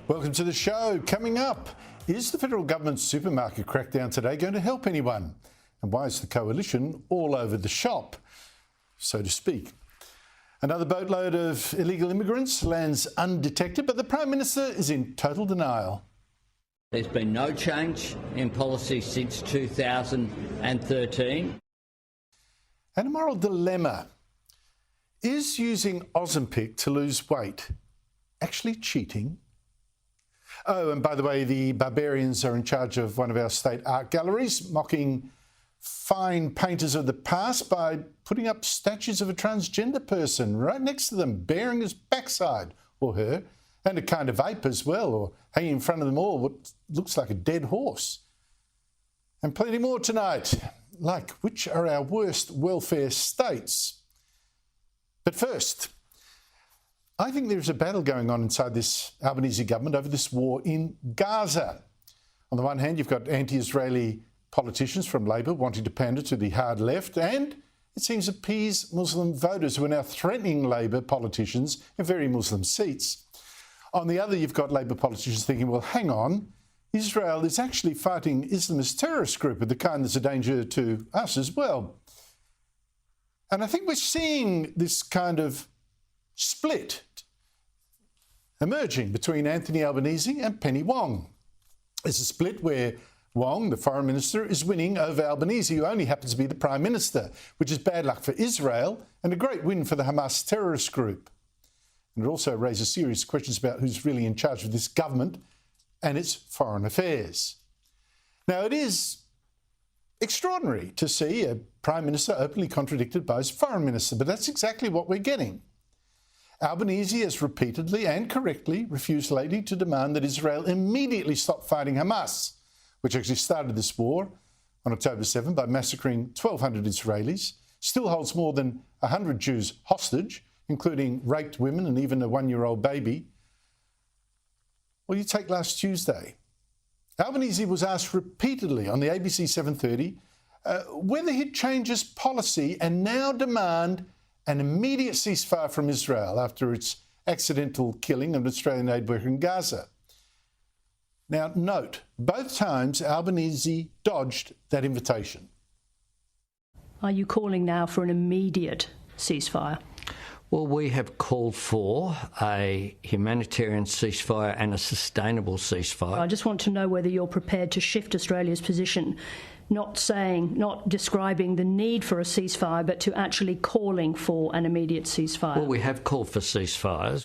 Welcome to the show. Coming up, is the federal government's supermarket crackdown today going to help anyone? And why is the coalition all over the shop, so to speak? Another boatload of illegal immigrants lands undetected, but the Prime Minister is in total denial. There's been no change in policy since 2013. And a moral dilemma. Is using Ozempic to lose weight actually cheating? Oh, and by the way, the barbarians are in charge of one of our state art galleries, mocking fine painters of the past by putting up statues of a transgender person right next to them, bearing his backside, or her, and a kind of ape as well, or hanging in front of them all what looks like a dead horse. And plenty more tonight, like which are our worst welfare states? But first, I think there's a battle going on inside this Albanese government over this war in Gaza. On the one hand, you've got anti-Israeli politicians from Labor wanting to pander to the hard left and, it seems, appease Muslim voters who are now threatening Labor politicians in very Muslim seats. On the other, you've got Labor politicians thinking, well, hang on, Israel is actually fighting Islamist terrorist group of the kind that's a danger to us as well. And I think we're seeing this kind of split emerging between Anthony Albanese and Penny Wong. It's a split where Wong, the foreign minister, is winning over Albanese, who only happens to be the prime minister, which is bad luck for Israel and a great win for the Hamas terrorist group. And it also raises serious questions about who's really in charge of this government and its foreign affairs. Now, it is extraordinary to see a prime minister openly contradicted by his foreign minister, but that's exactly what we're getting. Albanese has repeatedly and correctly refused lately to demand that Israel immediately stop fighting Hamas, which actually started this war on October 7 by massacring 1,200 Israelis, still holds more than 100 Jews hostage, including raped women and even a one-year-old baby. Well, you take last Tuesday. Albanese was asked repeatedly on the ABC 7:30 whether he'd change his policy and now demand an immediate ceasefire from Israel after its accidental killing of an Australian aid worker in Gaza. Now, note, both times Albanese dodged that invitation. Are you calling now for an immediate ceasefire? Well, we have called for a humanitarian ceasefire and a sustainable ceasefire. I just want to know whether you're prepared to shift Australia's position, not describing the need for a ceasefire, but to actually calling for an immediate ceasefire. Well, we have called for ceasefires.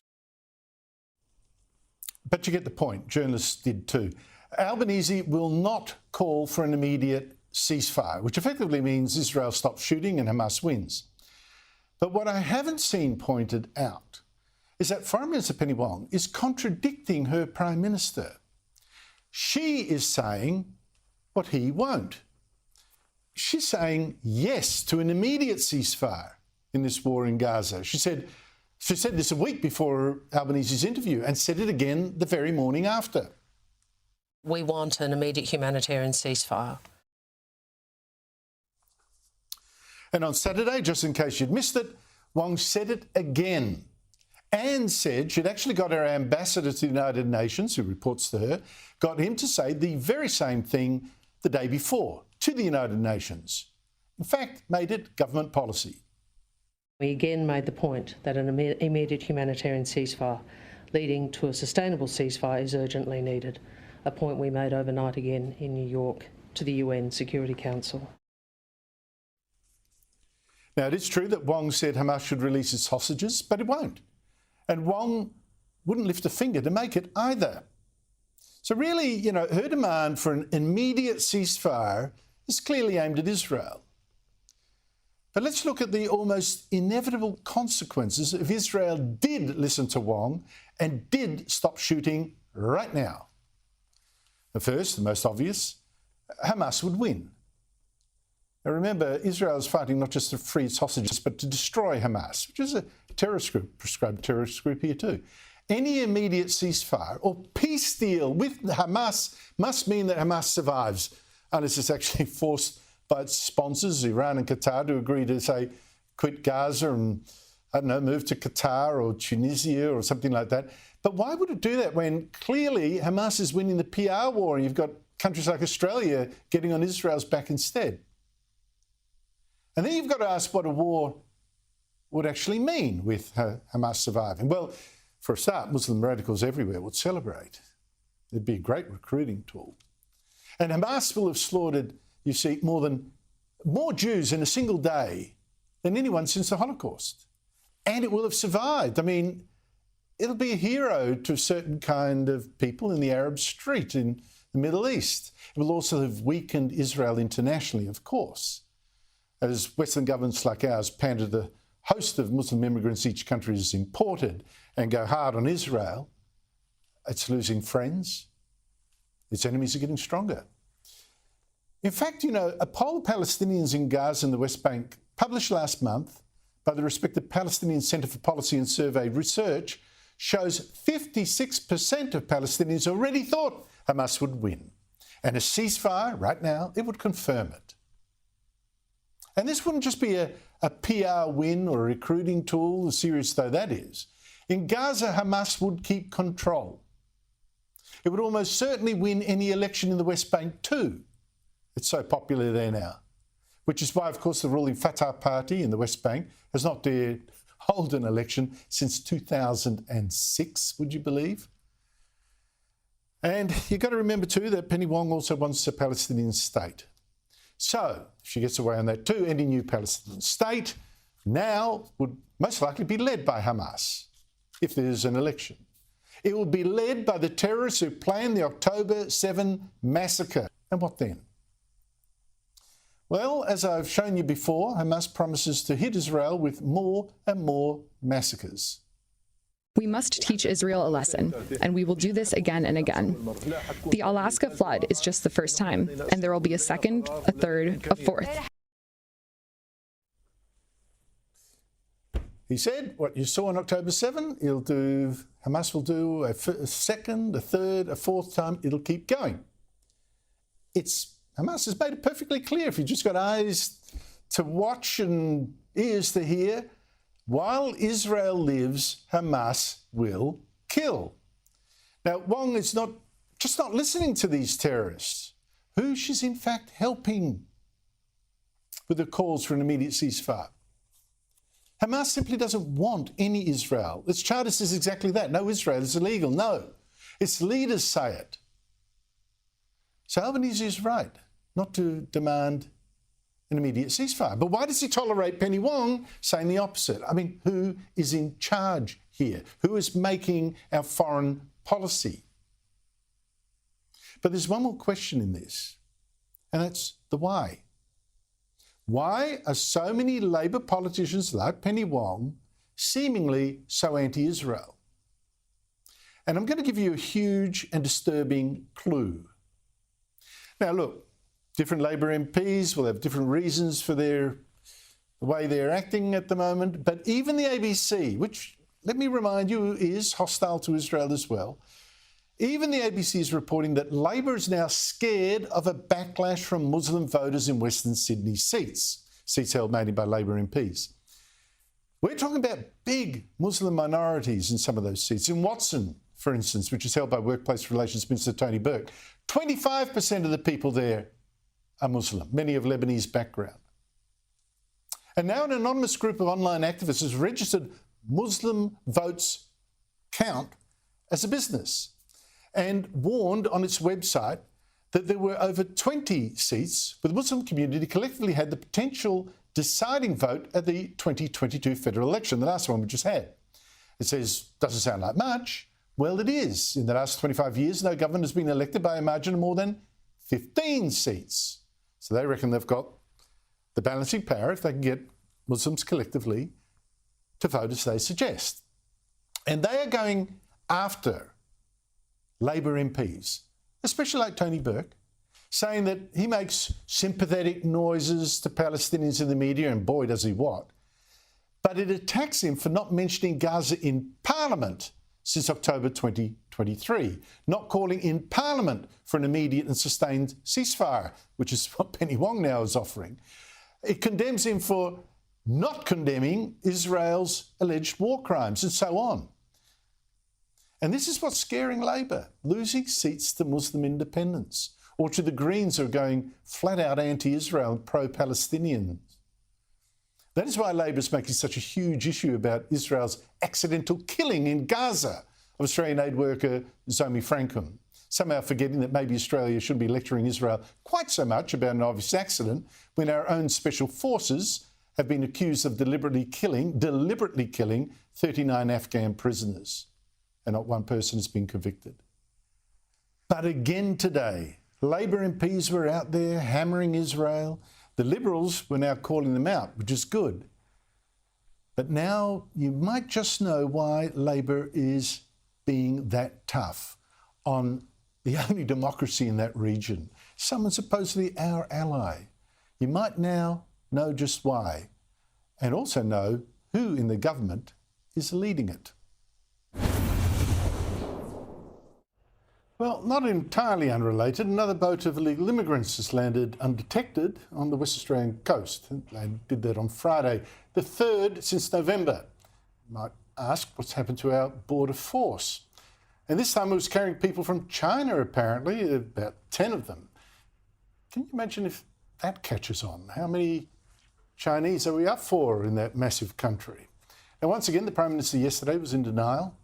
But you get the point. Journalists did too. Albanese will not call for an immediate ceasefire, which effectively means Israel stops shooting and Hamas wins. But what I haven't seen pointed out is that Foreign Minister Penny Wong is contradicting her Prime Minister. She is saying what he won't. She's saying yes to an immediate ceasefire in this war in Gaza. She said this a week before Albanese's interview and said it again the very morning after. We want an immediate humanitarian ceasefire. And on Saturday, just in case you'd missed it, Wong said it again and said she'd actually got her ambassador to the United Nations, who reports to her, got him to say the very same thing the day before to the United Nations. In fact, made it government policy. We again made the point that an immediate humanitarian ceasefire leading to a sustainable ceasefire is urgently needed, a point we made overnight again in New York to the UN Security Council. Now, it is true that Wong said Hamas should release its hostages, but it won't. And Wong wouldn't lift a finger to make it either. So really, her demand for an immediate ceasefire is clearly aimed at Israel. But let's look at the almost inevitable consequences if Israel did listen to Wong and did stop shooting right now. The first, the most obvious, Hamas would win. Now remember, Israel is fighting not just to free its hostages, but to destroy Hamas, which is a terrorist group, prescribed terrorist group here too. Any immediate ceasefire or peace deal with Hamas must mean that Hamas survives, unless it's actually forced by its sponsors, Iran and Qatar, to agree to, say, quit Gaza and, move to Qatar or Tunisia or something like that. But why would it do that when clearly Hamas is winning the PR war and you've got countries like Australia getting on Israel's back instead? And then you've got to ask what a war would actually mean with Hamas surviving. Well, for a start, Muslim radicals everywhere would celebrate. It'd be a great recruiting tool. And Hamas will have slaughtered, you see, more Jews in a single day than anyone since the Holocaust. And it will have survived. I mean, it'll be a hero to a certain kind of people in the Arab street in the Middle East. It will also have weakened Israel internationally, of course. As Western governments like ours pander the host of Muslim immigrants each country has imported and go hard on Israel, it's losing friends. Its enemies are getting stronger. In fact, you know, a poll of Palestinians in Gaza and the West Bank published last month by the respected Palestinian Centre for Policy and Survey Research shows 56% of Palestinians already thought Hamas would win. And a ceasefire right now, it would confirm it. And this wouldn't just be a PR win or a recruiting tool, as serious though that is. In Gaza, Hamas would keep control. It would almost certainly win any election in the West Bank too. It's so popular there now. Which is why, of course, the ruling Fatah party in the West Bank has not dared hold an election since 2006, would you believe? And you've got to remember too that Penny Wong also wants a Palestinian state. So, if she gets away on that too, any new Palestinian state now would most likely be led by Hamas, if there's an election. It will be led by the terrorists who planned the October 7 massacre. And what then? Well, as I've shown you before, Hamas promises to hit Israel with more and more massacres. We must teach Israel a lesson, and we will do this again and again. The Alaska flood is just the first time, and there will be a second, a third, a fourth. He said what you saw on October 7, Hamas will do a second, a third, a fourth time. It'll keep going. Hamas has made it perfectly clear. If you've just got eyes to watch and ears to hear, while Israel lives, Hamas will kill. Now, Wong is not listening to these terrorists, who she's in fact helping with the calls for an immediate ceasefire. Hamas simply doesn't want any Israel. Its charter says exactly that. No Israel is illegal. No. Its leaders say it. So Albanese is right not to demand an immediate ceasefire. But why does he tolerate Penny Wong saying the opposite? I mean, who is in charge here? Who is making our foreign policy? But there's one more question in this, and that's the why. Why are so many Labor politicians like Penny Wong seemingly so anti-Israel? And I'm going to give you a huge and disturbing clue. Now, look, different Labor MPs will have different reasons for the way they're acting at the moment, but even the ABC, which, let me remind you, is hostile to Israel as well, even the ABC is reporting that Labor is now scared of a backlash from Muslim voters in Western Sydney seats held mainly by Labor MPs. We're talking about big Muslim minorities in some of those seats. In Watson, for instance, which is held by Workplace Relations Minister Tony Burke, 25% of the people there are Muslim, many of Lebanese background. And now an anonymous group of online activists has registered Muslim votes count as a business and warned on its website that there were over 20 seats where the Muslim community collectively had the potential deciding vote at the 2022 federal election, the last one we just had. It says, doesn't sound like much. Well, it is. In the last 25 years, no government has been elected by a margin of more than 15 seats. So they reckon they've got the balancing power if they can get Muslims collectively to vote as they suggest. And they are going after Labor MPs, especially like Tony Burke, saying that he makes sympathetic noises to Palestinians in the media, and boy, does he what. But it attacks him for not mentioning Gaza in Parliament since October 2023, not calling in Parliament for an immediate and sustained ceasefire, which is what Penny Wong now is offering. It condemns him for not condemning Israel's alleged war crimes and so on. And this is what's scaring Labor, losing seats to Muslim independents or to the Greens who are going flat out anti-Israel and pro-Palestinian. That is why Labor is making such a huge issue about Israel's accidental killing in Gaza of Australian aid worker Zomi Frankum, somehow forgetting that maybe Australia shouldn't be lecturing Israel quite so much about an obvious accident when our own special forces have been accused of deliberately killing 39 Afghan prisoners, and not one person has been convicted. But again today, Labor MPs were out there hammering Israel. The Liberals were now calling them out, which is good. But now you might just know why Labor is being that tough on the only democracy in that region, someone supposedly our ally. You might now know just why, and also know who in the government is leading it. Well, not entirely unrelated, another boat of illegal immigrants has landed undetected on the West Australian coast. They did that on Friday, the third since November. You might ask what's happened to our border force. And this time it was carrying people from China, apparently, about 10 of them. Can you imagine if that catches on? How many Chinese are we up for in that massive country? And once again, the Prime Minister yesterday was in denial.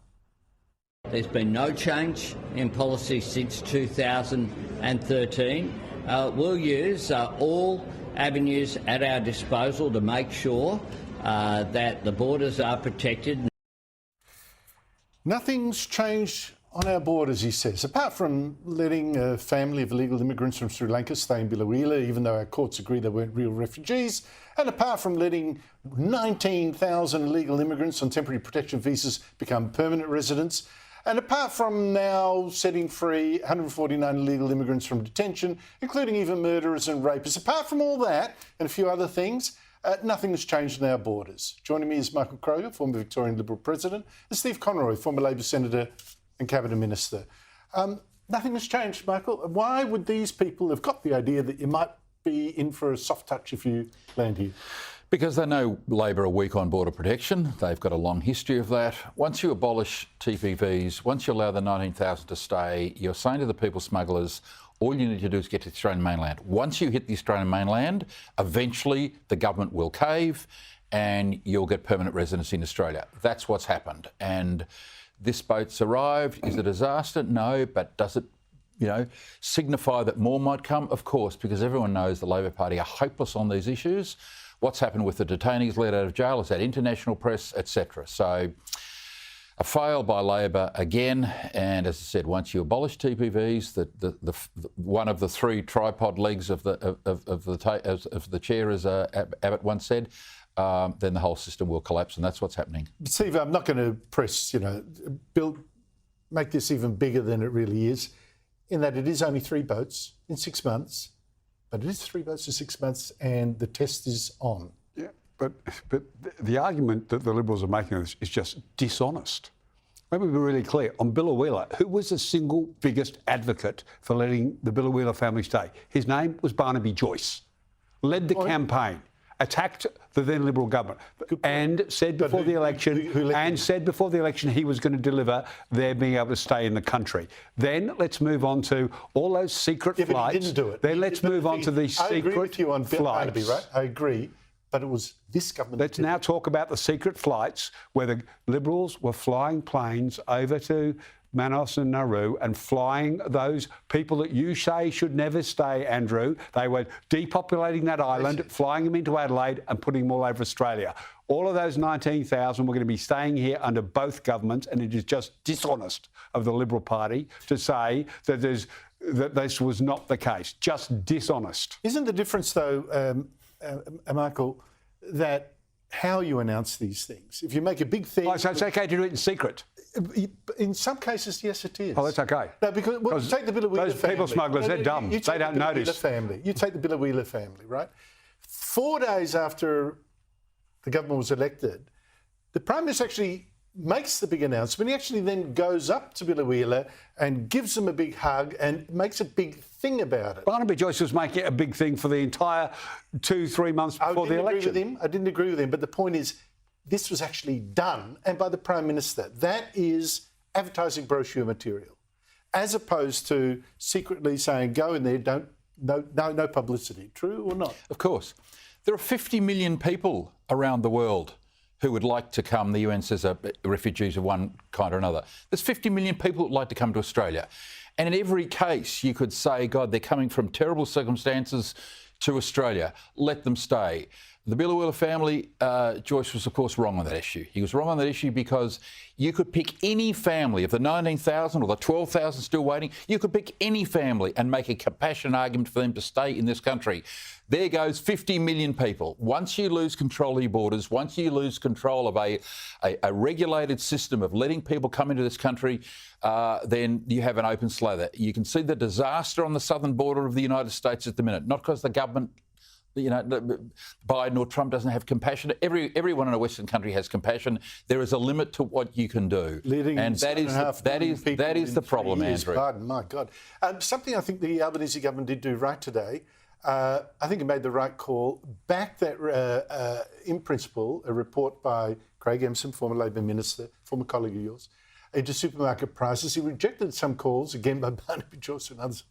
There's been no change in policy since 2013. We'll use all avenues at our disposal to make sure that the borders are protected. Nothing's changed on our borders, he says, apart from letting a family of illegal immigrants from Sri Lanka stay in Biloela, even though our courts agree they weren't real refugees, and apart from letting 19,000 illegal immigrants on temporary protection visas become permanent residents, and apart from now setting free 149 illegal immigrants from detention, including even murderers and rapists, apart from all that and a few other things, nothing has changed in our borders. Joining me is Michael Kroger, former Victorian Liberal President, and Steve Conroy, former Labor Senator and Cabinet Minister. Nothing has changed, Michael. Why would these people have got the idea that you might be in for a soft touch if you land here? Because they know Labor are weak on border protection. They've got a long history of that. Once you abolish TPVs, once you allow the 19,000 to stay, you're saying to the people smugglers, all you need to do is get to the Australian mainland. Once you hit the Australian mainland, eventually the government will cave and you'll get permanent residency in Australia. That's what's happened. And this boat's arrived. Is it a disaster? No, but does it, signify that more might come? Of course, because everyone knows the Labor Party are hopeless on these issues. What's happened with the detainees let out of jail is that international press, etc. So a fail by Labor again. And as I said, once you abolish TPVs, the one of the three tripod legs of the chair, as Abbott once said, then the whole system will collapse, and that's what's happening. Steve, I'm not going to press, make this even bigger than it really is, in that it is only 3 boats in 6 months. But it is 3 votes to 6 months, and the test is on. Yeah, but the argument that the Liberals are making on this is just dishonest. Let me be really clear. On Biloela, who was the single biggest advocate for letting the Biloela family stay? His name was Barnaby Joyce. Led the campaign, attacked the then Liberal government, and said before the election, he was going to deliver their being able to stay in the country. Then let's move on to all those secret flights. But he didn't do it. Then let's move on to these secret flights. I agree with you on Barnaby, right? I agree. But it was this government. Let's now talk about the secret flights where the Liberals were flying planes over to Manus and Nauru and flying those people that you say should never stay, Andrew. They were depopulating that island, flying them into Adelaide and putting them all over Australia. All of those 19,000 were going to be staying here under both governments, and it is just dishonest of the Liberal Party to say that this was not the case. Just dishonest. Isn't the difference, though, Michael, that how you announce these things? If you make a big thing... Oh, so it's okay to do it in secret? In some cases, yes, it is. Oh, that's okay. No, because take the Biloela family. Those people smugglers, they're dumb. They don't notice. You take the Biloela family, right? 4 days after the government was elected, the Prime Minister actually makes the big announcement. He actually then goes up to Biloela and gives them a big hug and makes a big thing about it. Barnaby Joyce was making it a big thing for the entire 2-3 months before the election. I didn't agree with him, but the point is, this was actually done, and by the Prime Minister. That is advertising brochure material, as opposed to secretly saying, go in there, no publicity. True or not? Of course. There are 50 million people around the world who would like to come. The UN says refugees of one kind or another. There's 50 million people who'd like to come to Australia. And in every case, you could say, God, they're coming from terrible circumstances to Australia. Let them stay. The Biloela family, Joyce was, of course, wrong on that issue. He was wrong on that issue because you could pick any family, of the 19,000 or the 12,000 still waiting, you could pick any family and make a compassionate argument for them to stay in this country. There goes 50 million people. Once you lose control of your borders, once you lose control of a regulated system of letting people come into this country, then you have an open slather. You can see the disaster on the southern border of the United States at the minute, not because the government, Biden or Trump doesn't have compassion. Everyone in a Western country has compassion. There is a limit to what you can do, and that is the problem, Andrew. Biden, my God. Something I think the Albanese government did do right today. I think it made the right call. Back that, in principle, a report by Craig Emerson, former Labor Minister, former colleague of yours, into supermarket prices. He rejected some calls, again by Barnaby Joyce and others,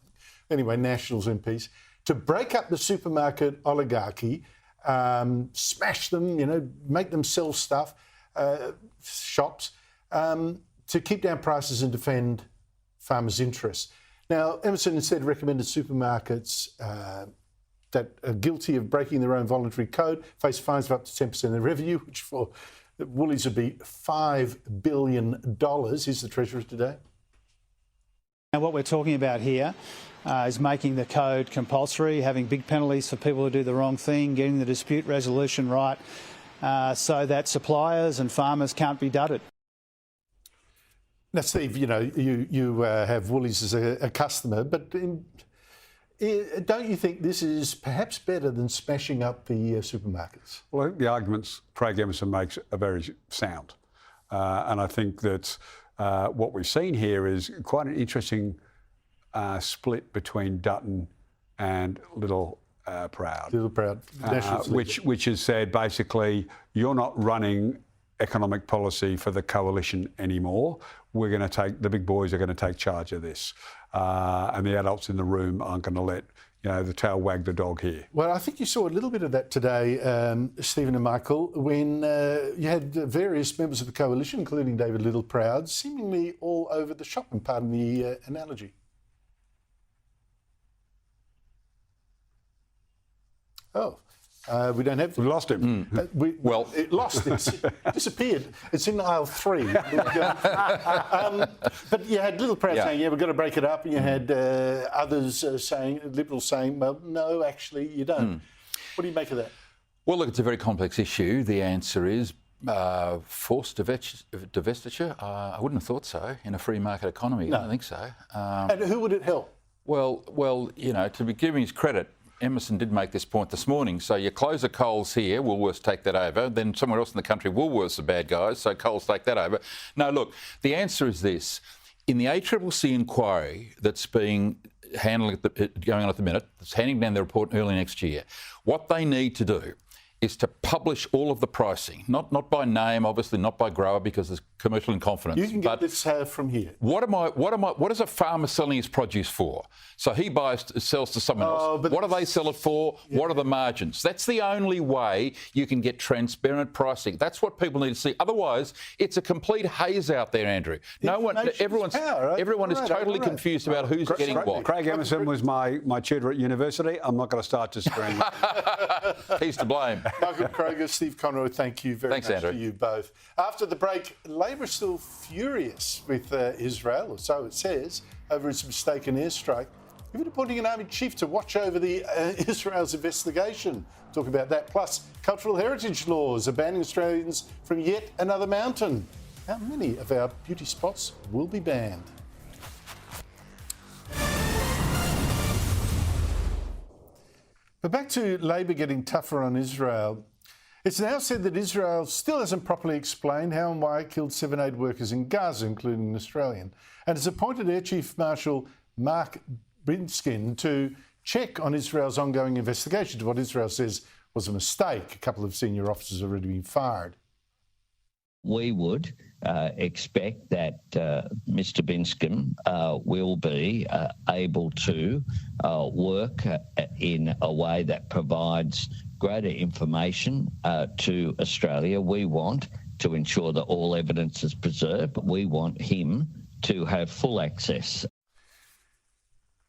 anyway, Nationals MPs, to break up the supermarket oligarchy, smash them, make them sell stuff, shops, to keep down prices and defend farmers' interests. Now, Emerson instead recommended supermarkets that are guilty of breaking their own voluntary code face fines of up to 10% of their revenue, which for Woolies would be $5 billion. Here's the Treasurer today. Now, what we're talking about here is making the code compulsory, having big penalties for people who do the wrong thing, getting the dispute resolution right, so that suppliers and farmers can't be dudded. Now, Steve, you have Woolies as a customer, but don't you think this is perhaps better than smashing up the supermarkets? Well, I think the arguments Craig Emerson makes are very sound. And I think that what we've seen here is quite an interesting split between Dutton and Little Proud. Little Proud. Which has said, basically, you're not running economic policy for the coalition anymore. We're going to take, the big boys are going to take charge of this. And the adults in the room aren't going to let, the tail wag the dog here. Well, I think you saw a little bit of that today, Stephen and Michael, when you had various members of the coalition, including David Littleproud, seemingly all over the shop, and pardon the analogy. Oh. We don't have... We lost him. It lost. It disappeared. It's in aisle 3. But you had Littleproud saying, we've got to break it up, and you had others Liberals saying, well, no, actually, you don't. What do you make of that? Well, look, it's a very complex issue. The answer is forced divestiture. I wouldn't have thought so in a free market economy. No. I don't think so. And who would it help? Well, to be giving his credit, Emerson did make this point this morning. So you close a Coles here, Woolworths take that over. Then somewhere else in the country, Woolworths are bad guys, so Coles take that over. No, look, the answer is this. In the ACCC inquiry that's going on at the minute, that's handing down the report early next year, what they need to do is to publish all of the pricing, not by name, obviously, not by grower, because there's commercial in confidence. You can get this from here. What is a farmer selling his produce for? So he sells to someone else. What do they sell it for? Yeah. What are the margins? That's the only way you can get transparent pricing. That's what people need to see. Otherwise, it's a complete haze out there, Andrew. Everyone is totally confused about who's getting what. Craig Emerson was my tutor at university. I'm not going to start disagreeing. He's to blame. Michael Kroger, Steve Conroy, thank you very much Andrew. to you both. After the break, Labor is still furious with Israel, or so it says, over its mistaken airstrike. Even appointing an army chief to watch over the Israel's investigation. Talk about that. Plus, cultural heritage laws are banning Australians from yet another mountain. How many of our beauty spots will be banned? But back to Labor getting tougher on Israel. It's now said that Israel still hasn't properly explained how and why it killed 7 aid workers in Gaza, including an Australian, and has appointed Air Chief Marshal Mark Brinskin to check on Israel's ongoing investigation to what Israel says was a mistake. A couple of senior officers have already been fired. We would expect that Mr Binskin will be able to work in a way that provides greater information to Australia. We want to ensure that all evidence is preserved, but we want him to have full access.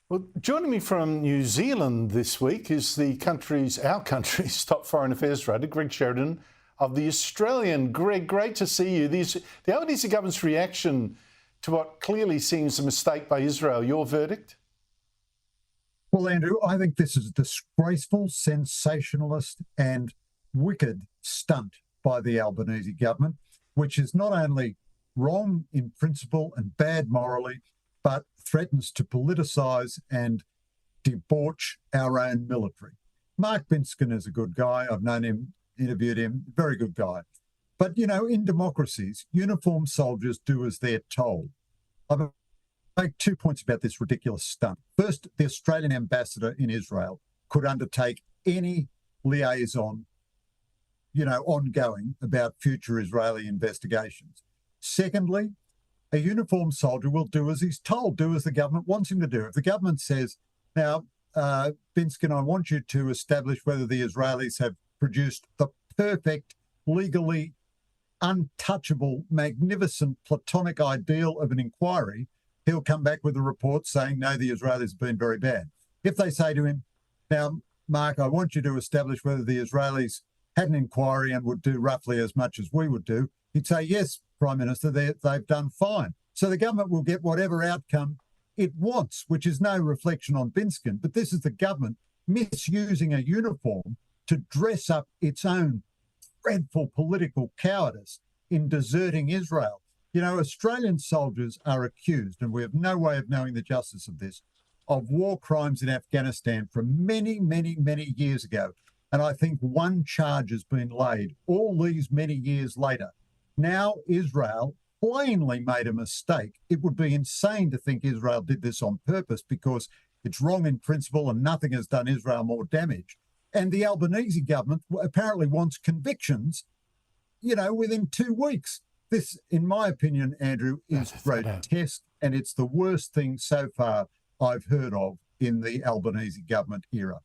Well, joining me from New Zealand this week is our country's top foreign affairs writer, Greg Sheridan of The Australian. Greg, great to see you. The Albanese government's reaction to what clearly seems a mistake by Israel, your verdict? Well, Andrew, I think this is a disgraceful, sensationalist and wicked stunt by the Albanese government, which is not only wrong in principle and bad morally, but threatens to politicise and debauch our own military. Mark Binskin is a good guy. I've known him, interviewed him, very good guy. But, you know, in democracies, uniformed soldiers do as they're told. I'll make 2 points about this ridiculous stunt. First, the Australian ambassador in Israel could undertake any liaison, you know, ongoing about future Israeli investigations. Secondly, a uniformed soldier will do as he's told, do as the government wants him to do. If the government says, now, Binskin, I want you to establish whether the Israelis have produced the perfect, legally untouchable, magnificent, platonic ideal of an inquiry, he'll come back with a report saying, no, the Israelis have been very bad. If they say to him, now, Mark, I want you to establish whether the Israelis had an inquiry and would do roughly as much as we would do, he'd say, yes, Prime Minister, they've done fine. So the government will get whatever outcome it wants, which is no reflection on Binskin. But this is the government misusing a uniform to dress up its own dreadful political cowardice in deserting Israel. You know, Australian soldiers are accused, and we have no way of knowing the justice of this, of war crimes in Afghanistan from many, many, many years ago. And I think one charge has been laid all these many years later. Now Israel plainly made a mistake. It would be insane to think Israel did this on purpose because it's wrong in principle and nothing has done Israel more damage. And the Albanese government apparently wants convictions, you know, within 2 weeks. This, in my opinion, Andrew, is grotesque, and it's the worst thing so far I've heard of in the Albanese government era.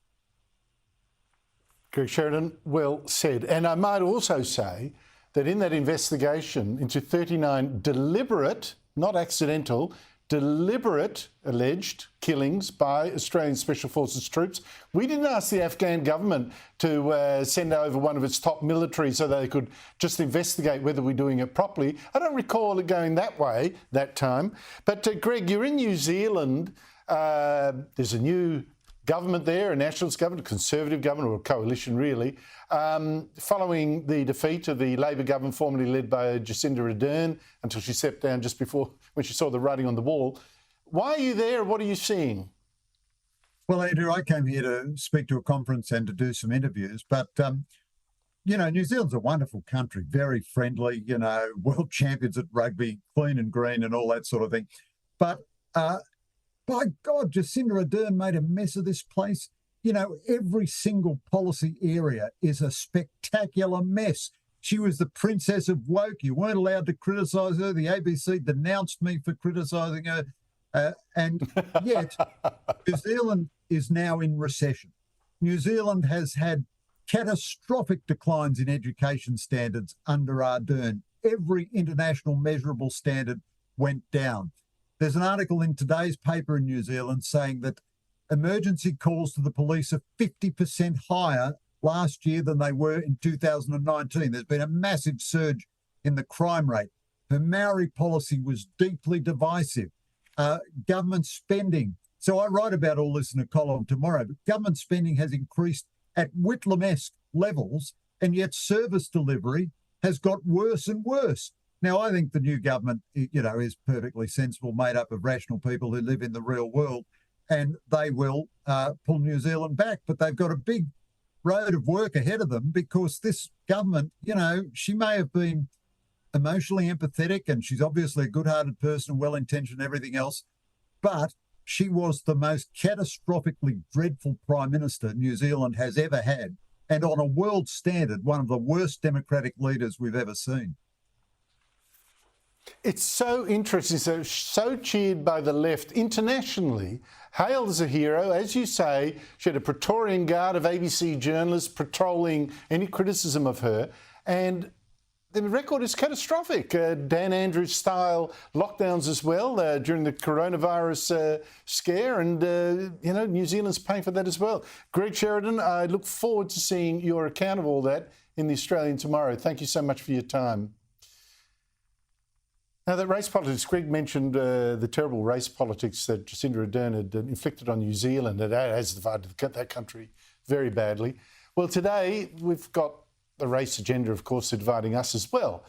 Greg Sheridan, well said. And I might also say that in that investigation into 39 deliberate, not accidental, deliberate alleged killings by Australian Special Forces troops, we didn't ask the Afghan government to send over one of its top military so they could just investigate whether we're doing it properly. I don't recall it going that way that time. But Greg, you're in New Zealand. There's a new government there, a nationalist government, a conservative government, or a coalition really, following the defeat of the Labor government formerly led by Jacinda Ardern until she stepped down just before when she saw the writing on the wall. Why are you there? What are you seeing? Well, Andrew, I came here to speak to a conference and to do some interviews, but, you know, New Zealand's a wonderful country, very friendly, you know, world champions at rugby, clean and green and all that sort of thing. But by God, Jacinda Ardern made a mess of this place. You know, every single policy area is a spectacular mess. She was the princess of woke. You weren't allowed to criticise her. The ABC denounced me for criticising her. And yet, New Zealand is now in recession. New Zealand has had catastrophic declines in education standards under Ardern. Every international measurable standard went down. There's an article in today's paper in New Zealand saying that emergency calls to the police are 50% higher last year than they were in 2019. There's been a massive surge in the crime rate. Her Maori policy was deeply divisive. Government spending. So I write about all this in a column tomorrow, but government spending has increased at Whitlam-esque levels, and yet service delivery has got worse and worse. Now, I think the new government, you know, is perfectly sensible, made up of rational people who live in the real world, and they will pull New Zealand back. But they've got a big road of work ahead of them because this government, you know, she may have been emotionally empathetic and she's obviously a good-hearted person, well-intentioned, everything else, but she was the most catastrophically dreadful Prime Minister New Zealand has ever had, and on a world standard, one of the worst democratic leaders we've ever seen. It's so interesting, so cheered by the left internationally, hailed as a hero. As you say, she had a Praetorian Guard of ABC journalists patrolling any criticism of her, and the record is catastrophic. Dan Andrews-style lockdowns as well during the coronavirus scare, and New Zealand's paying for that as well. Greg Sheridan, I look forward to seeing your account of all that in the Australian tomorrow. Thank you so much for your time. Now, that race politics, Greg mentioned the terrible race politics that Jacinda Ardern had inflicted on New Zealand, and that has divided that country very badly. Well, today we've got the race agenda, of course, dividing us as well,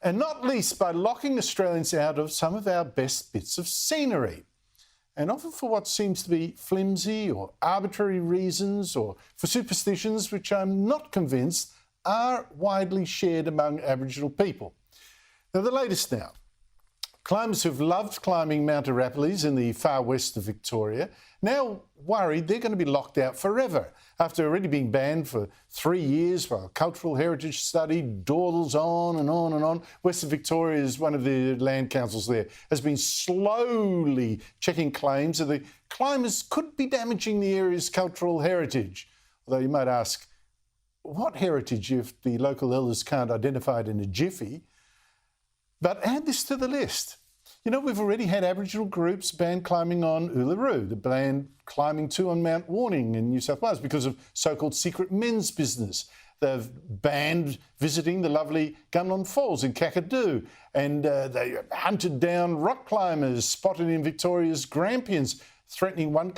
and not least by locking Australians out of some of our best bits of scenery, and often for what seems to be flimsy or arbitrary reasons, or for superstitions which I'm not convinced are widely shared among Aboriginal people. Now, the latest now. Climbers who've loved climbing Mount Arapiles in the far west of Victoria now worried they're going to be locked out forever after already being banned for 3 years while cultural heritage study dawdles on and on and on. Western Victoria is one of the land councils there, has been slowly checking claims that the climbers could be damaging the area's cultural heritage. Although you might ask, what heritage if the local elders can't identify it in a jiffy? But add this to the list. You know, we've already had Aboriginal groups ban climbing on Uluru, the banned climbing too on Mount Warning in New South Wales because of so-called secret men's business. They've banned visiting the lovely Gunlon Falls in Kakadu, and they hunted down rock climbers spotted in Victoria's Grampians, threatening one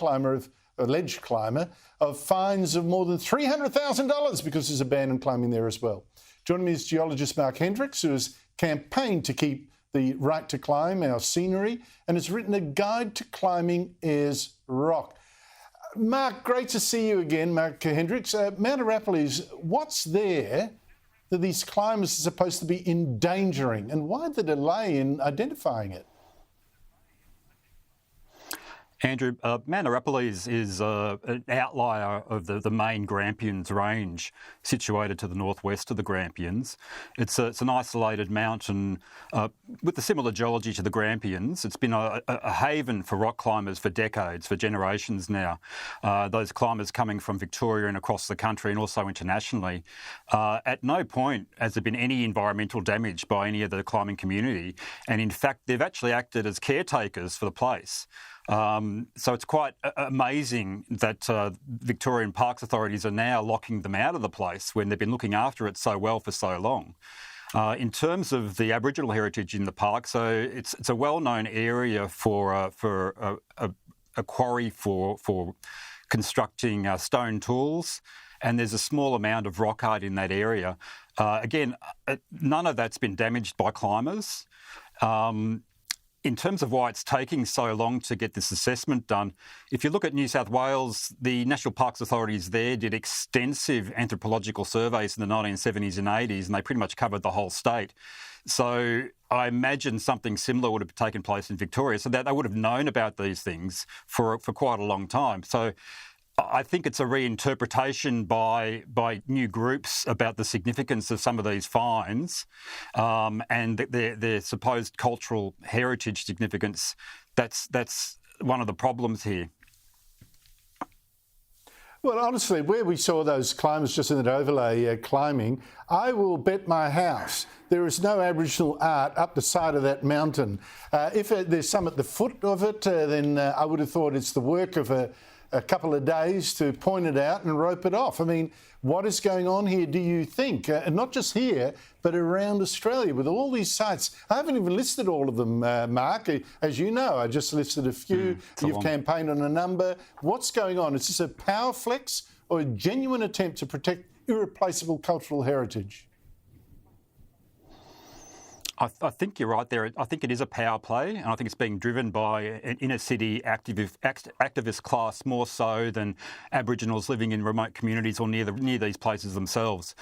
alleged climber, of fines of more than $300,000 because there's a ban on climbing there as well. Joining me is geologist Mark Hendricks, who has campaigned to keep the right to climb our scenery and has written a guide to climbing Ayers Rock. Mark, great to see you again, Mark Hendricks. Mount Arapiles, what's there that these climbers are supposed to be endangering, and why the delay in identifying it? Andrew, Mount Arapiles is an outlier of the main Grampians range situated to the northwest of the Grampians. It's an isolated mountain with a similar geology to the Grampians. It's been a haven for rock climbers for decades, for generations now. Those climbers coming from Victoria and across the country and also internationally. At no point has there been any environmental damage by any of the climbing community. And in fact, they've actually acted as caretakers for the place. So it's quite amazing that Victorian Parks authorities are now locking them out of the place when they've been looking after it so well for so long. In terms of the Aboriginal heritage in the park, so it's a well-known area for a quarry for constructing stone tools, and there's a small amount of rock art in that area. Again, none of that's been damaged by climbers. In terms of why it's taking so long to get this assessment done, if you look at New South Wales, the National Parks authorities there did extensive anthropological surveys in the 1970s and 80s, and they pretty much covered the whole state. So I imagine something similar would have taken place in Victoria, so that they would have known about these things for quite a long time. So I think it's a reinterpretation by new groups about the significance of some of these fines and their supposed cultural heritage significance. That's one of the problems here. Well, honestly, where we saw those climbers just in that overlay climbing, I will bet my house there is no Aboriginal art up the side of that mountain. If there's some at the foot of it, then I would have thought it's the work of a couple of days to point it out and rope it off. I mean, what is going on here, do you think? And not just here, but around Australia with all these sites. I haven't even listed all of them, Mark. As you know, I just listed a few. You've campaigned on a number. What's going on? Is this a power flex or a genuine attempt to protect irreplaceable cultural heritage? I think you're right there. I think it is a power play, and I think it's being driven by an inner-city activist class more so than Aboriginals living in remote communities or near these places themselves.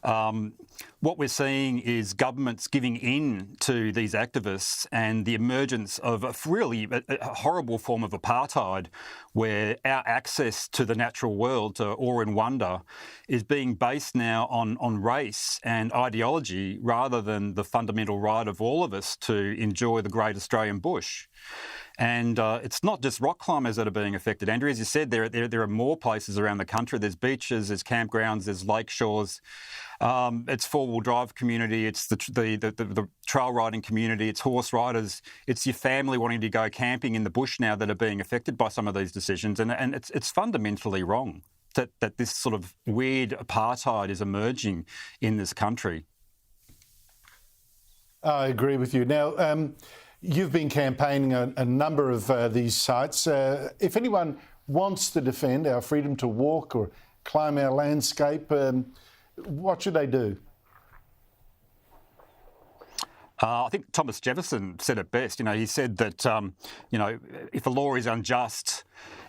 What we're seeing is governments giving in to these activists and the emergence of a really horrible form of apartheid, where our access to the natural world, to awe and wonder, is being based now on race and ideology rather than the fundamental right of all of us to enjoy the great Australian bush. And it's not just rock climbers that are being affected, Andrew. As you said, there are more places around the country. There's beaches, there's campgrounds, there's lake shores. It's four-wheel drive community. It's the trail riding community. It's horse riders. It's your family wanting to go camping in the bush now that are being affected by some of these decisions. And it's fundamentally wrong that this sort of weird apartheid is emerging in this country. I agree with you. Now, you've been campaigning a number of these sites. If anyone wants to defend our freedom to walk or climb our landscape, what should they do? I think Thomas Jefferson said it best. He said that, if a law is unjust,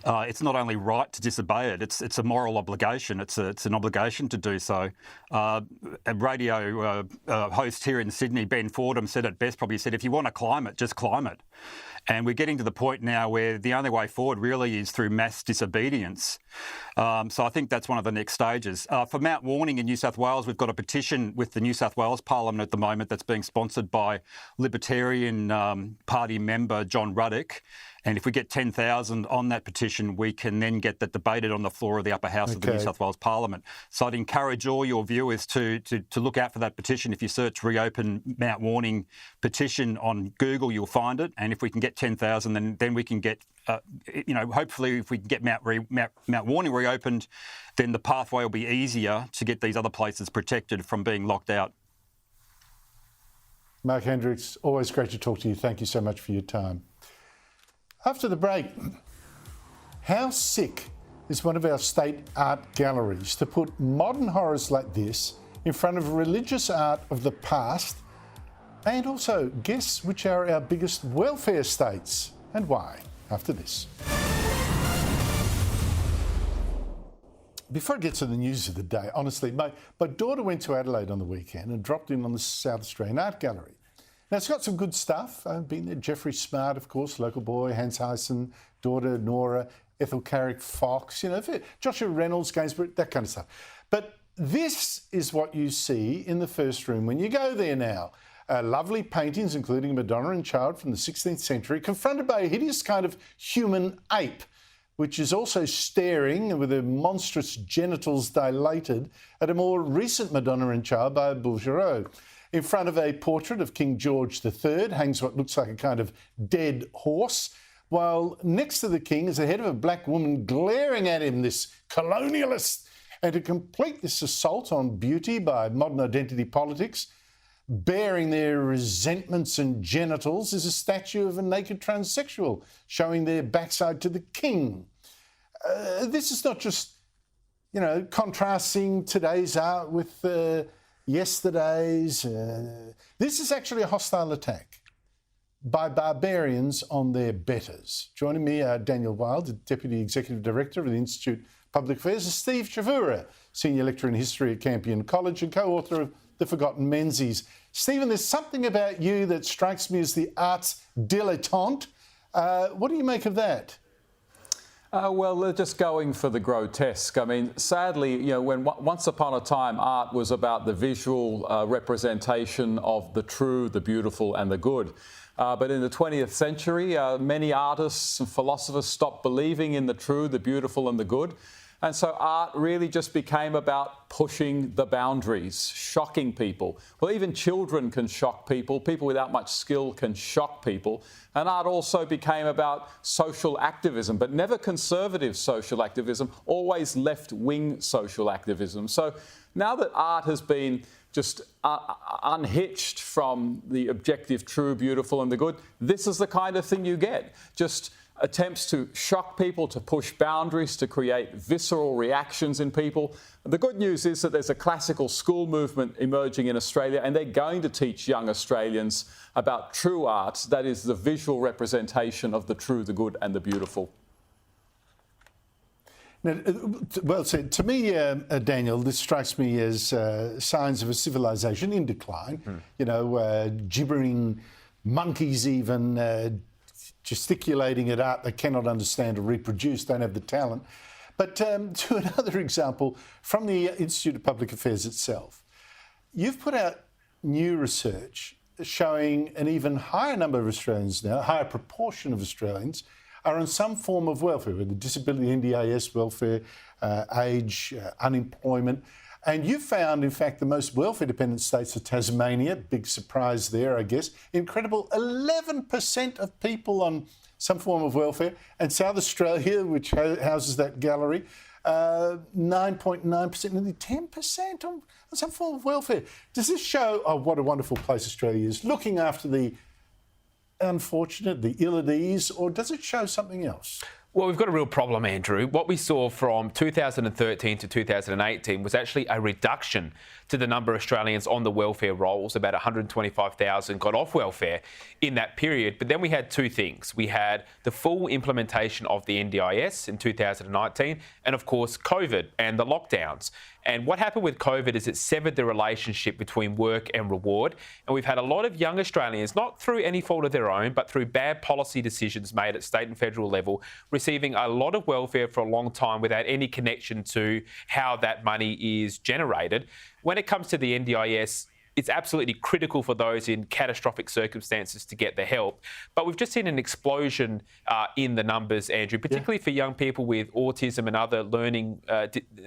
it's not only right to disobey it, it's a moral obligation. It's an obligation to do so. A radio host here in Sydney, Ben Fordham, said it best, probably said, if you want to climb it, just climb it. And we're getting to the point now where the only way forward really is through mass disobedience. So I think that's one of the next stages. For Mount Warning in New South Wales, we've got a petition with the New South Wales Parliament at the moment that's being sponsored by Libertarian Party member John Ruddock. And if we get 10,000 on that petition, we can then get that debated on the floor of the upper house of the New South Wales Parliament. So I'd encourage all your viewers to look out for that petition. If you search Reopen Mount Warning petition on Google, you'll find it. And if we can get 10,000, then we can get, hopefully if we can get Mount Warning reopened, then the pathway will be easier to get these other places protected from being locked out. Mark Hendricks, always great to talk to you. Thank you so much for your time. After the break, how sick is one of our state art galleries to put modern horrors like this in front of religious art of the past? And also, guess which are our biggest welfare states and why? After this. Before I get to the news of the day, honestly, my daughter went to Adelaide on the weekend and dropped in on the South Australian Art Gallery. Now, it's got some good stuff. I've been there. Jeffrey Smart, of course, local boy, Hans Heisen, daughter Nora, Ethel Carrick Fox, Joshua Reynolds, Gainsborough, that kind of stuff. But this is what you see in the first room when you go there now. Lovely paintings, including Madonna and Child from the 16th century, confronted by a hideous kind of human ape, which is also staring with her monstrous genitals dilated at a more recent Madonna and Child by Bouguereau. In front of a portrait of King George III hangs what looks like a kind of dead horse, while next to the king is the head of a black woman glaring at him, this colonialist. And to complete this assault on beauty by modern identity politics, bearing their resentments and genitals, is a statue of a naked transsexual showing their backside to the king. This is not just, contrasting today's art with yesterday's. This is actually a hostile attack by barbarians on their betters. Joining me are Daniel Wild, the Deputy Executive Director of the Institute of Public Affairs, and Steve Chavura, Senior Lecturer in History at Campion College and co-author of The Forgotten Menzies. Stephen, there's something about you that strikes me as the arts dilettante. What do you make of that? Well, they're just going for the grotesque. I mean, sadly, when once upon a time art was about the visual representation of the true, the beautiful and the good. But in the 20th century, many artists and philosophers stopped believing in the true, the beautiful and the good. And so art really just became about pushing the boundaries, shocking people. Well, even children can shock people. People without much skill can shock people. And art also became about social activism, but never conservative social activism, always left-wing social activism. So now that art has been just unhitched from the objective, true, beautiful and the good, this is the kind of thing you get. Just attempts to shock people, to push boundaries, to create visceral reactions in people. The good news is that there's a classical school movement emerging in Australia, and they're going to teach young Australians about true art, that is the visual representation of the true, the good and the beautiful. Now, well said. To me, Daniel, this strikes me as signs of a civilization in decline. Gibbering monkeys even gesticulating at art they cannot understand or reproduce, don't have the talent. But to another example, from the Institute of Public Affairs itself, you've put out new research showing an even higher number of Australians now, a higher proportion of Australians, are on some form of welfare, whether disability, NDIS, welfare, age, unemployment. And you found, in fact, the most welfare-dependent states are Tasmania, big surprise there, I guess. Incredible 11% of people on some form of welfare. And South Australia, which houses that gallery, 9.9%, nearly 10% on some form of welfare. Does this show, what a wonderful place Australia is, looking after the unfortunate, the ill at ease, or does it show something else? Well, we've got a real problem, Andrew. What we saw from 2013 to 2018 was actually a reduction to the number of Australians on the welfare rolls. About 125,000 got off welfare in that period. But then we had two things. We had the full implementation of the NDIS in 2019 and, of course, COVID and the lockdowns. And what happened with COVID is it severed the relationship between work and reward. And we've had a lot of young Australians, not through any fault of their own, but through bad policy decisions made at state and federal level, receiving a lot of welfare for a long time without any connection to how that money is generated. When it comes to the NDIS, it's absolutely critical for those in catastrophic circumstances to get the help. But we've just seen an explosion in the numbers, Andrew, particularly for young people with autism and other learning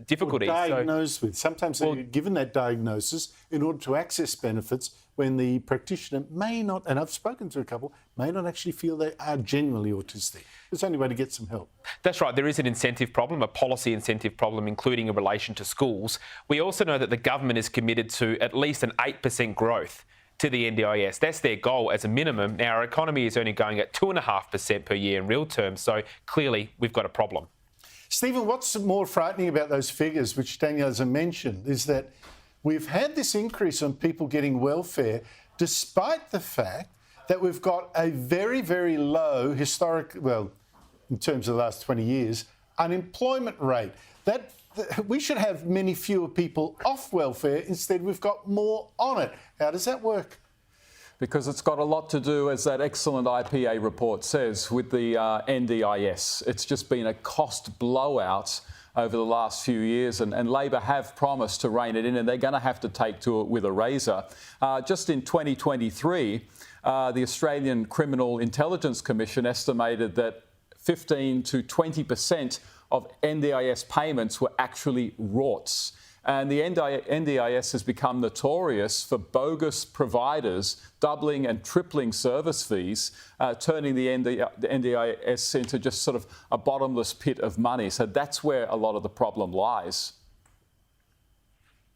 difficulties. Or diagnosed with. Sometimes they're given that diagnosis in order to access benefits when the practitioner may not, and I've spoken to a couple, may not actually feel they are genuinely autistic. It's the only way to get some help. That's right. There is an incentive problem, a policy incentive problem, including in relation to schools. We also know that the government is committed to at least an 8% growth to the NDIS. That's their goal as a minimum. Now, our economy is only going at 2.5% per year in real terms, so clearly we've got a problem. Stephen, what's more frightening about those figures, which Daniel has mentioned, is that we've had this increase on people getting welfare despite the fact that we've got a very, very low historic, well, in terms of the last 20 years, unemployment rate. We should have many fewer people off welfare. Instead, we've got more on it. How does that work? Because it's got a lot to do, as that excellent IPA report says, with the NDIS. It's just been a cost blowout over the last few years, and Labor have promised to rein it in, and they're going to have to take to it with a razor. Just in 2023, the Australian Criminal Intelligence Commission estimated that 15 to 20% of NDIS payments were actually rorts. And the NDIS has become notorious for bogus providers doubling and tripling service fees, turning the NDIS into just sort of a bottomless pit of money. So that's where a lot of the problem lies.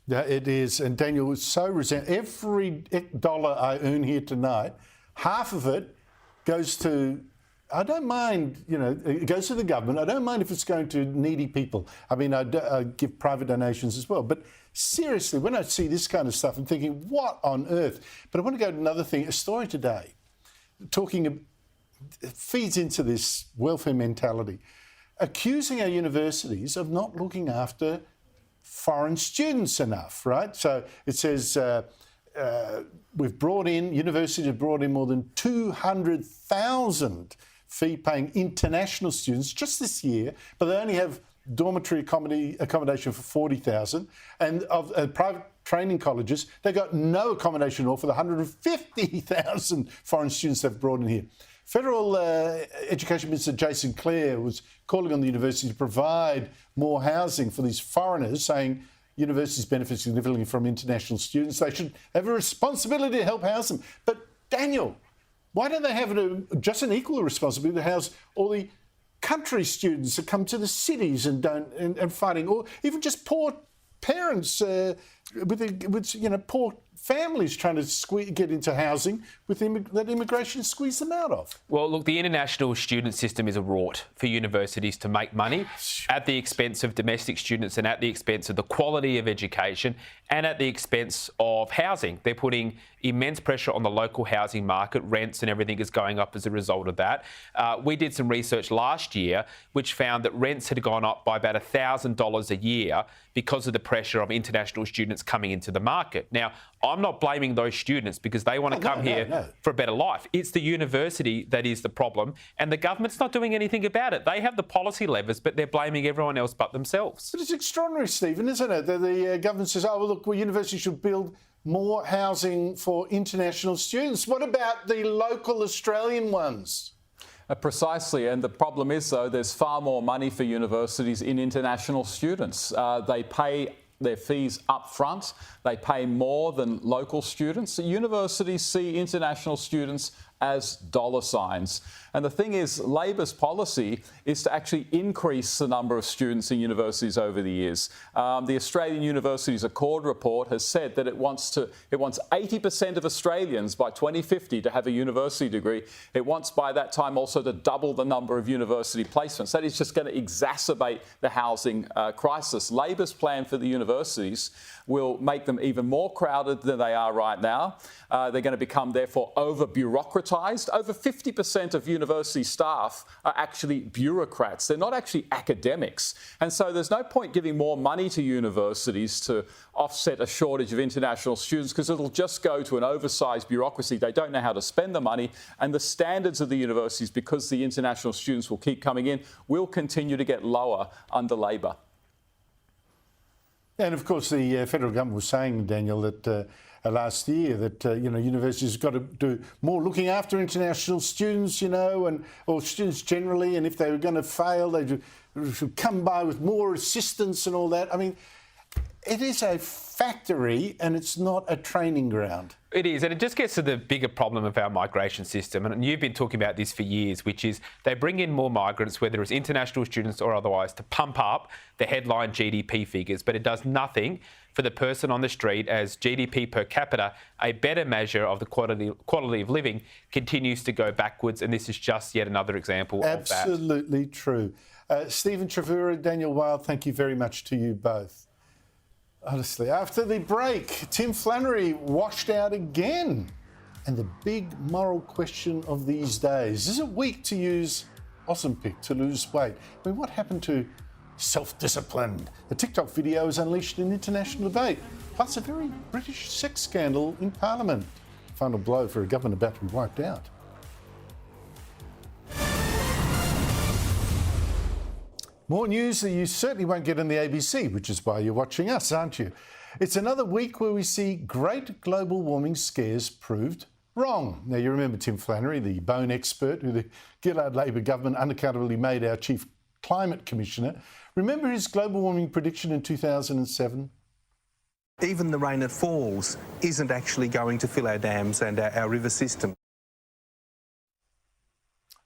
Yeah, it is. And Daniel was so resentful. Every dollar I earn here tonight, half of it goes to, I don't mind, it goes to the government. I don't mind if it's going to needy people. I mean, I give private donations as well. But seriously, when I see this kind of stuff, I'm thinking, what on earth? But I want to go to another thing. A story today feeds into this welfare mentality, accusing our universities of not looking after foreign students enough, right? So it says universities have brought in more than 200,000 fee-paying international students just this year, but they only have dormitory accommodation for 40,000. And of private training colleges, they got no accommodation at all for the 150,000 foreign students they've brought in here. Federal Education Minister Jason Clare was calling on the university to provide more housing for these foreigners, saying universities benefit significantly from international students. They should have a responsibility to help house them. But Daniel, why don't they have just an equal responsibility to house all the country students that come to the cities and fighting, or even just poor parents with poor families trying to get into housing that immigration squeeze them out of. Well, look, the international student system is a rort for universities to make money at the expense of domestic students and at the expense of the quality of education and at the expense of housing. They're putting immense pressure on the local housing market. Rents and everything is going up as a result of that. We did some research last year which found that rents had gone up by about $1,000 a year because of the pressure of international students coming into the market. Now, I'm not blaming those students because they want to come here for a better life. It's the university that is the problem, and the government's not doing anything about it. They have the policy levers, but they're blaming everyone else but themselves. But it's extraordinary, Stephen, isn't it? The government says, oh, well, look, universities should build more housing for international students. What about the local Australian ones? Precisely, and the problem is, though, there's far more money for universities in international students. They pay their fees up front. They pay more than local students. Universities see international students as dollar signs. And the thing is, Labor's policy is to actually increase the number of students in universities over the years. The Australian Universities Accord report has said that it wants 80% of Australians by 2050 to have a university degree. It wants by that time also to double the number of university placements. That is just going to exacerbate the housing crisis. Labor's plan for the universities will make them even more crowded than they are right now. They're going to become, therefore, over-bureaucratised. Over 50% of university staff are actually bureaucrats. They're not actually academics. And so there's no point giving more money to universities to offset a shortage of international students because it'll just go to an oversized bureaucracy. They don't know how to spend the money. And the standards of the universities, because the international students will keep coming in, will continue to get lower under Labor. And of course, the federal government was saying, Daniel, that last year that universities have got to do more looking after international students, or students generally, and if they were going to fail, they should come by with more assistance and all that. I mean, it is a factory and it's not a training ground. It is, and it just gets to the bigger problem of our migration system, and you've been talking about this for years, which is they bring in more migrants, whether it's international students or otherwise, to pump up the headline GDP figures, but it does nothing for the person on the street as GDP per capita, a better measure of the quality of living, continues to go backwards, and this is just yet another example of that. Absolutely true. Stephen Trevura, Daniel Wild, thank you very much to you both. Honestly, after the break, Tim Flannery washed out again. And the big moral question of these days, is it weak to use Ozempic to lose weight? I mean, what happened to self-discipline? A TikTok video has unleashed an international debate, plus a very British sex scandal in Parliament. Final blow for a government about to be wiped out. More news that you certainly won't get on the ABC, which is why you're watching us, aren't you? It's another week where we see great global warming scares proved wrong. Now, you remember Tim Flannery, the bone expert who the Gillard Labor government unaccountably made our chief climate commissioner. Remember his global warming prediction in 2007? Even the rain that falls isn't actually going to fill our dams and our river system.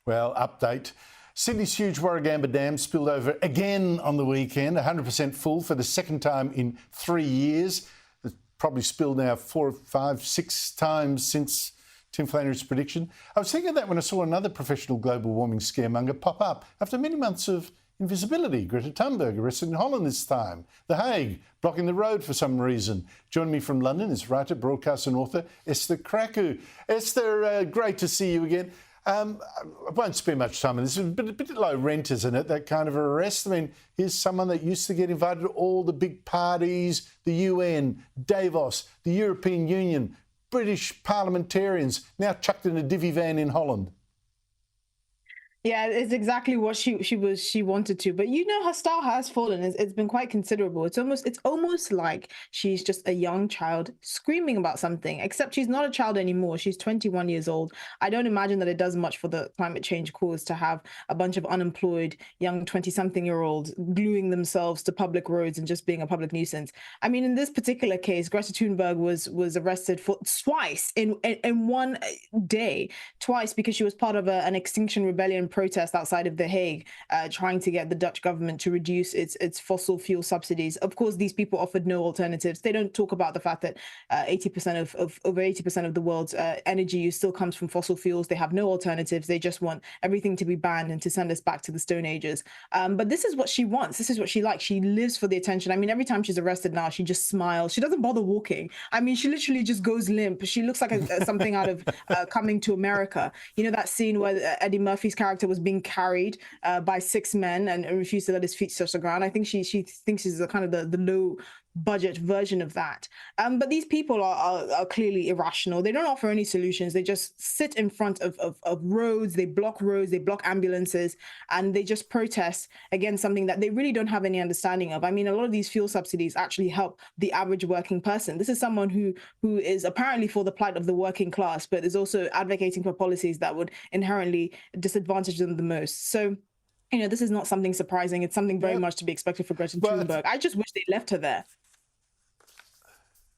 Well, update. Sydney's huge Warragamba Dam spilled over again on the weekend, 100% full for the second time in 3 years. It's probably spilled now 4, 5, 6 times since Tim Flannery's prediction. I was thinking of that when I saw another professional global warming scaremonger pop up after many months of invisibility. Greta Thunberg arrested in Holland this time. The Hague blocking the road for some reason. Joining me from London is writer, broadcaster and author Esther Kraku. Esther, great to see you again. I won't spend much time on this. It's a bit low rent, isn't it, that kind of arrest? I mean, here's someone that used to get invited to all the big parties, the UN, Davos, the European Union, British parliamentarians, now chucked in a divvy van in Holland. Yeah, it's exactly what she wanted to. But her style has fallen. It's been quite considerable. It's almost like she's just a young child screaming about something, except she's not a child anymore. She's 21 years old. I don't imagine that it does much for the climate change cause to have a bunch of unemployed young 20-something-year-olds gluing themselves to public roads and just being a public nuisance. I mean, in this particular case, Greta Thunberg was arrested for twice in one day, twice because she was part of an Extinction Rebellion protest outside of The Hague, trying to get the Dutch government to reduce its fossil fuel subsidies. Of course, these people offered no alternatives. They don't talk about the fact that over 80% of the world's energy use still comes from fossil fuels. They have no alternatives. They just want everything to be banned and to send us back to the Stone Ages. But this is what she wants. This is what she likes. She lives for the attention. I mean, every time she's arrested now, she just smiles. She doesn't bother walking. I mean, she literally just goes limp. She looks like something out of Coming to America. You know that scene where Eddie Murphy's character was being carried by 6 men and refused to let his feet touch the ground. I think she thinks she's the kind of the low budget version of that. But these people are clearly irrational. They don't offer any solutions. They just sit in front of roads, they block ambulances, and they just protest against something that they really don't have any understanding of. I mean, a lot of these fuel subsidies actually help the average working person. This is someone who is apparently for the plight of the working class, but is also advocating for policies that would inherently disadvantage them the most. So, you know, this is not something surprising. It's something very much to be expected for Greta Thunberg. I just wish they left her there.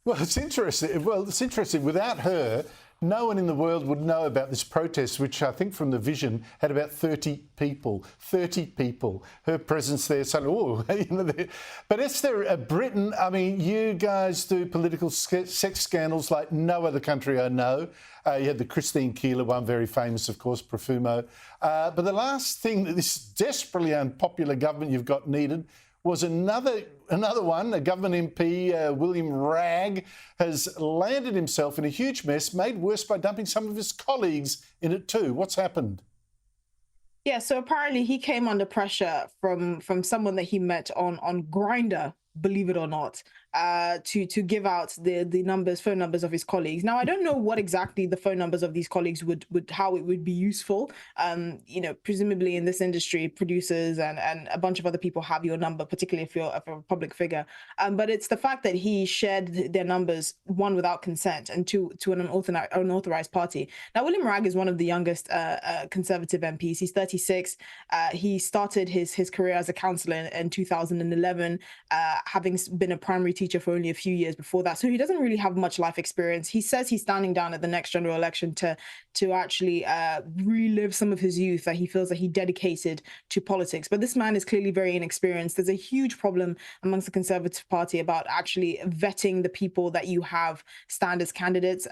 Well, it's interesting. Without her, no one in the world would know about this protest, which I think from the vision had about 30 people. 30 people. Her presence there, but Esther, Britain, I mean, you guys do political sex scandals like no other country I know. You had the Christine Keeler one, very famous, of course, Profumo. But the last thing that this desperately unpopular government you've got needed was another one. A government MP, William Ragg, has landed himself in a huge mess, made worse by dumping some of his colleagues in it too. What's happened? Yeah, so apparently he came under pressure from someone that he met on Grindr, believe it or not, to give out the phone numbers of his colleagues. Now, I don't know what exactly the phone numbers of these colleagues how it would be useful. You know, presumably in this industry, producers and a bunch of other people have your number, particularly if you're a public figure. But it's the fact that he shared their numbers, one, without consent, and two, to an unauthorized party. Now, William Ragg is one of the youngest Conservative MPs. He's 36. He started his career as a councillor in 2011, having been a primary teacher for only a few years before that. So he doesn't really have much life experience. He says he's standing down at the next general election to actually relive some of his youth that he feels that he dedicated to politics. But this man is clearly very inexperienced. There's a huge problem amongst the Conservative Party about actually vetting the people that you have stand as candidates.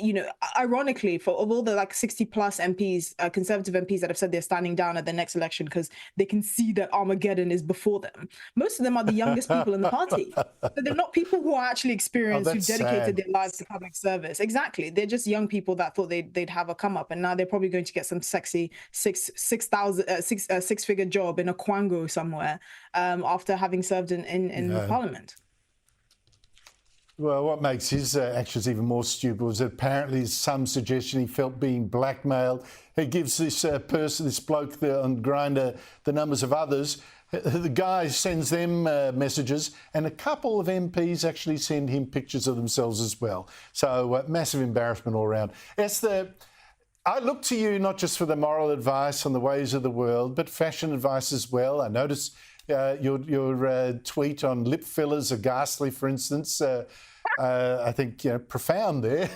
You know, ironically, of all the like 60 plus MPs, Conservative MPs that have said they're standing down at the next election because they can see that Armageddon is before them, most of them are the youngest people in the party. So they're not people who are actually experienced, who dedicated their lives to public service. Exactly. They're just young people that thought they'd have a come up, and now they're probably going to get some sexy six-figure job in a Kwango somewhere after having served in Parliament. Well, what makes his actions even more stupid was that apparently some suggestion he felt being blackmailed. He gives this this bloke on Grindr, the numbers of others. The guy sends them messages, and a couple of MPs actually send him pictures of themselves as well. So massive embarrassment all around. I look to you not just for the moral advice on the ways of the world, but fashion advice as well. I noticed your tweet on lip fillers are ghastly, for instance. I think, profound there.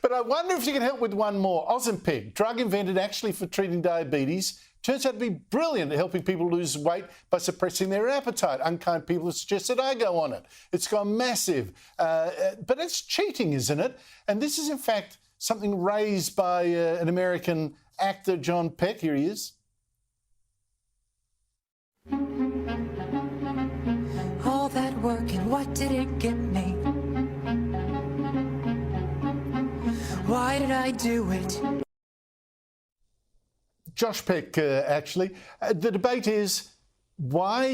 But I wonder if you can help with one more. Ozempic, drug invented actually for treating diabetes, turns out to be brilliant at helping people lose weight by suppressing their appetite. Unkind people have suggested I go on it. It's gone massive. But it's cheating, isn't it? And this is, in fact, something raised by an American actor, John Peck. Here he is. All that work, and what did it get me? Why did I do it? Josh Peck, actually. The debate is why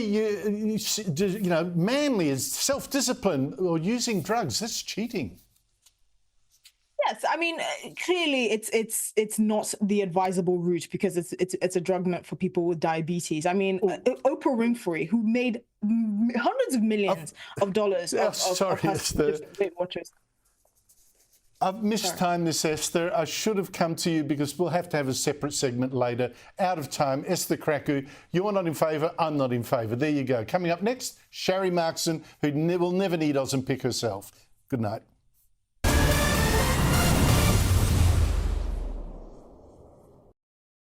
manly is self-discipline or using drugs. That's cheating. Yes, I mean, clearly it's not the advisable route because it's a drug meant for people with diabetes. I mean, Oprah Winfrey, who made hundreds of millions of dollars of Weight Watchers. I've mistimed this, Esther. I should have come to you because we'll have to have a separate segment later. Out of time. Esther Kraku, you're not in favour, I'm not in favour. There you go. Coming up next, Sharri Markson, who will never need Ozempic herself. Good night.